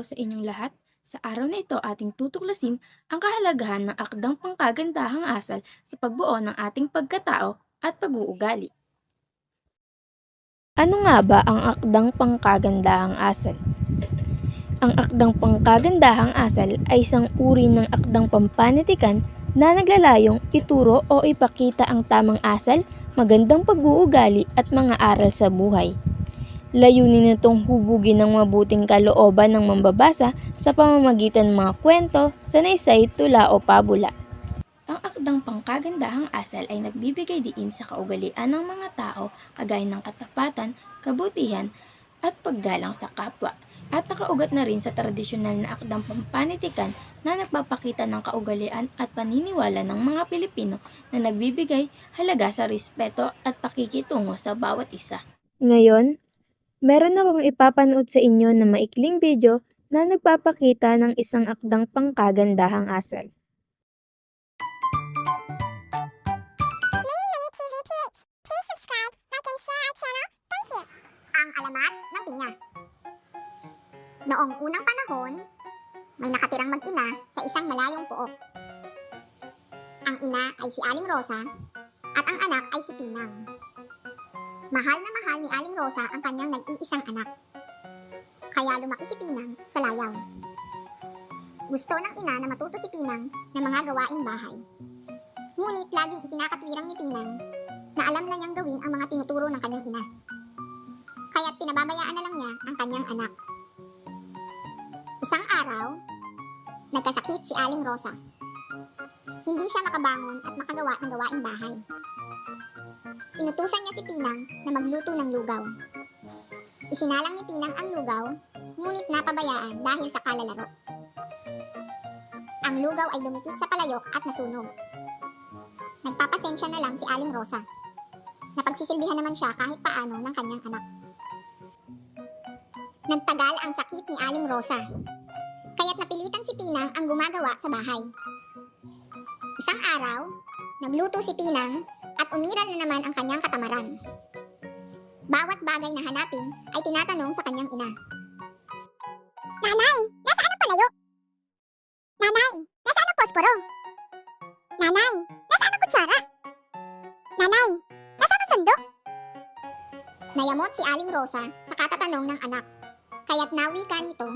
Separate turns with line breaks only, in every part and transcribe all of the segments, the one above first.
sa inyong lahat. Sa araw na ito ating tutuklasin ang kahalagahan ng akdang pangkagandahang asal sa pagbuo ng ating pagkatao at pag-uugali. Ano nga ba ang akdang pangkagandahang asal? Ang akdang pangkagandahang asal ay isang uri ng akdang pampanitikan na naglalayong ituro o ipakita ang tamang asal, magandang pag-uugali at mga aral sa buhay. Layunin nitong hubugin ng mabuting kalooban ng mambabasa sa pamamagitan ng mga kwento, sanaysay, tula o pabula. Ang akdang pangkagandahang asal ay nagbibigay diin sa kaugalian ng mga tao kagaya ng katapatan, kabutihan, at paggalang sa kapwa. At nakaugat na rin sa tradisyonal na akdang pampanitikan na nagpapakita ng kaugalian at paniniwala ng mga Pilipino na nagbibigay halaga sa respeto at pakikitungo sa bawat isa. Ngayon, meron akong ipapanood sa inyo na maikling video na nagpapakita ng isang akdang pangkagandahang asal.
Mini TV PH. Please subscribe, like, and share our channel. Thank you. Ang alamat ng pinya. Noong unang panahon, may nakatirang mag-ina sa isang malayong pook. Ang ina ay si Aling Rosa at ang anak ay si Pinang. Mahal na mahal ni Aling Rosa ang kanyang nag-iisang anak. Kaya lumaki si Pinang sa layaw. Gusto ng ina na matuto si Pinang ng mga gawaing bahay. Ngunit laging ikinakatwirang ni Pinang na alam na niyang gawin ang mga tinuturo ng kanyang ina. Kaya't pinababayaan na lang niya ang kanyang anak. Isang araw, nagkasakit si Aling Rosa. Hindi siya makabangon at makagawa ng gawaing bahay. Inutusan niya si Pinang na magluto ng lugaw. Isinalang ni Pinang ang lugaw, ngunit napabayaan dahil sa kalalaro. Ang lugaw ay dumikit sa palayok at nasunog. Nagpapasensya na lang si Aling Rosa. Napagsisilbihan naman siya kahit paano ng kanyang anak. Nagtagal ang sakit ni Aling Rosa, kaya't napilitan si Pinang ang gumagawa sa bahay. Isang araw, nagluto si Pinang at umiral na naman ang kanyang katamaran. Bawat bagay na hanapin ay tinatanong sa kanyang ina. Nanay, nasaan ang palayok? Nanay, nasaan ang posporo? Nanay, nasaan ang kutsara? Nanay, nasaan ang sandok? Nayamot si Aling Rosa sa katatanong ng anak, kaya't nawi ka nito.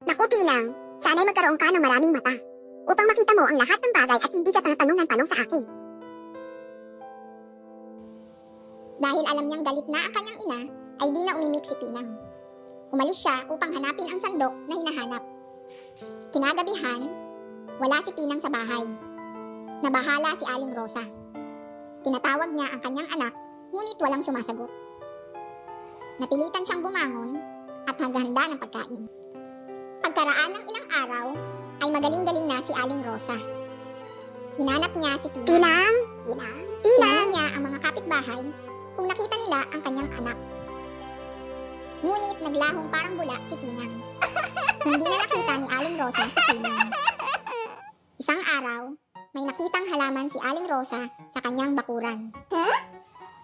Naku Pinang, sana'y magkaroon ka ng maraming mata upang makita mo ang lahat ng bagay at hindi ka tanong ng tanong sa akin. Dahil alam niyang galit na ang kanyang ina, ay di na umimik si Pinang. Umalis siya upang hanapin ang sandok na hinahanap. Kinagabihan, wala si Pinang sa bahay. Nabahala si Aling Rosa. Tinatawag niya ang kanyang anak, ngunit walang sumasagot. Napilitan siyang bumangon at naghahanda ng pagkain. Pagkaraan ng ilang araw, ay magaling-galing na si Aling Rosa. Hinanap niya si Pinang. Pinang! Pinang! Tinanong niya ang mga kapitbahay kung nakita nila ang kanyang anak. Ngunit naglahong parang bula si Pinang. Hindi na nakita ni Aling Rosa si Pinang. Isang araw, may nakitang halaman si Aling Rosa sa kanyang bakuran.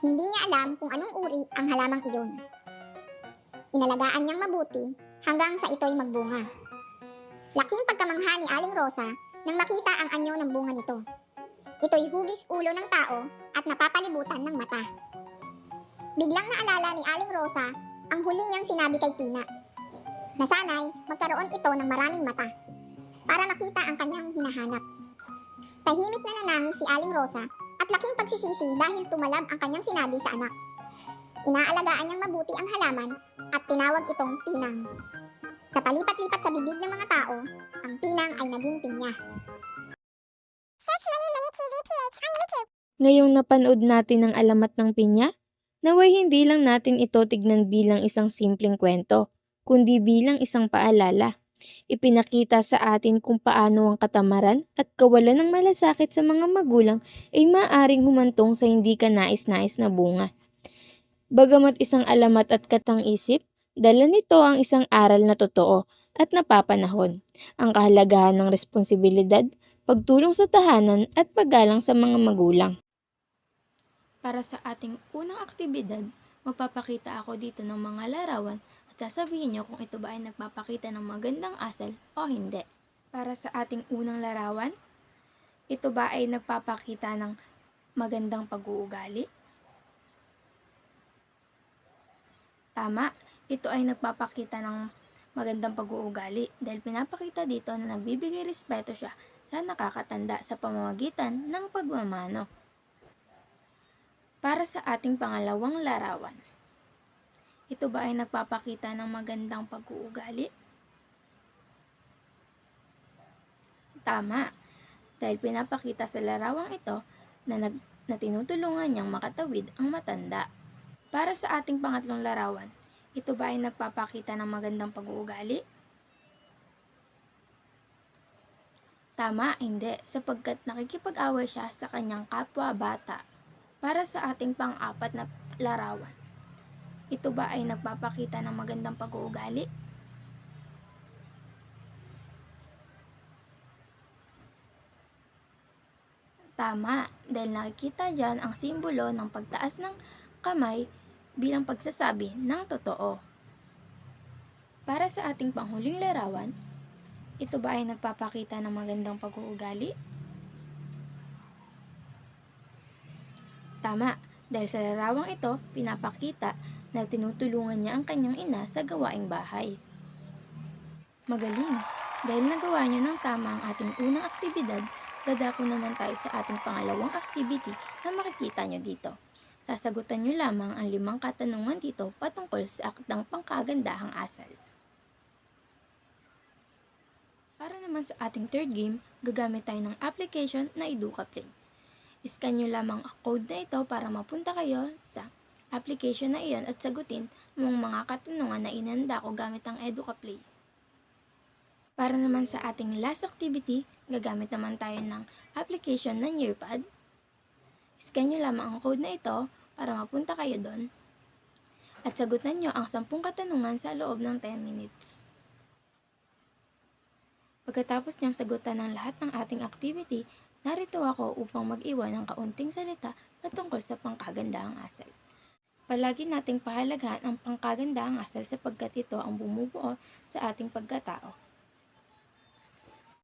Hindi niya alam kung anong uri ang halamang iyon. Inalagaan niyang mabuti hanggang sa ito'y magbunga. Laking pagkamangha ni Aling Rosa nang makita ang anyo ng bunga nito. Ito'y hugis ulo ng tao at napapalibutan ng mata. Biglang naalala ni Aling Rosa ang huli niyang sinabi kay Pina, na sana'y magkaroon ito ng maraming mata para makita ang kanyang hinahanap. Tahimik na nanangis si Aling Rosa at laking pagsisisi dahil tumalab ang kanyang sinabi sa anak. Inaalagaan niyang mabuti ang halaman at tinawag itong Pinang. Sa palipat-lipat sa bibig ng mga tao, ang Pinang ay naging pinya. Search Mini TV PH on YouTube.
Ngayong napanood natin ang alamat ng pinya, naway hindi lang natin ito tignan bilang isang simpleng kwento, kundi bilang isang paalala. Ipinakita sa atin kung paano ang katamaran at kawalan ng malasakit sa mga magulang ay maaaring humantong sa hindi ka nais-nais na bunga. Bagamat isang alamat at katang-isip, dala nito ang isang aral na totoo at napapanahon, ang kahalagahan ng responsibilidad, pagtulong sa tahanan at paggalang sa mga magulang. Para sa ating unang aktibidad, magpapakita ako dito ng mga larawan At sasabihin nyo kung ito ba ay nagpapakita ng magandang asal o hindi. Para sa ating unang larawan, ito ba ay nagpapakita ng magandang pag-uugali? Tama, ito ay nagpapakita ng magandang pag-uugali dahil pinapakita dito na nagbibigay respeto siya sa nakakatanda sa pamamagitan ng pagmamano. Para sa ating pangalawang larawan, ito ba ay nagpapakita ng magandang pag-uugali? Tama, dahil pinapakita sa larawang ito na tinutulungan niyang makatawid ang matanda. Para sa ating pangatlong larawan, ito ba ay nagpapakita ng magandang pag-uugali? Tama, hindi, sapagkat nakikipag-away siya sa kanyang kapwa-bata. Para sa ating pang-apat na larawan, ito ba ay nagpapakita ng magandang pag-uugali? Tama, dahil nakikita dyan ang simbolo ng pagtaas ng kamay bilang pagsasabi ng totoo. Para sa ating panghuling larawan, ito ba ay nagpapakita ng magandang pag-uugali? Tama, dahil sa larawang ito, pinapakita na tinutulungan niya ang kanyang ina sa gawaing bahay. Magaling! Dahil nagawa niyo ng tama ang ating unang aktibidad, dadako naman tayo sa ating pangalawang activity na makikita nyo dito. Sasagutan nyo lamang ang 5 katanungan dito patungkol sa akdang pangkagandahang asal. Para naman sa ating third game, gagamit tayo ng application na EducaPlay. Iscan nyo lamang ang code na ito para mapunta kayo sa application na iyon at sagutin mong mga katanungan na inanda ko gamit ang EducaPlay. Para naman sa ating last activity, gagamit naman tayo ng application na Nearpad. Scan nyo lamang ang code na ito para mapunta kayo doon. At sagutan nyo ang 10 katanungan sa loob ng 10 minutes. Pagkatapos niyang sagutan ng lahat ng ating activity, narito ako upang mag-iwan ng kaunting salita patungkol sa pangkagandahang asal. Palagi nating pahalagahan ang pangkagandahang asal sapagkat ito ang bumubuo sa ating pagkatao.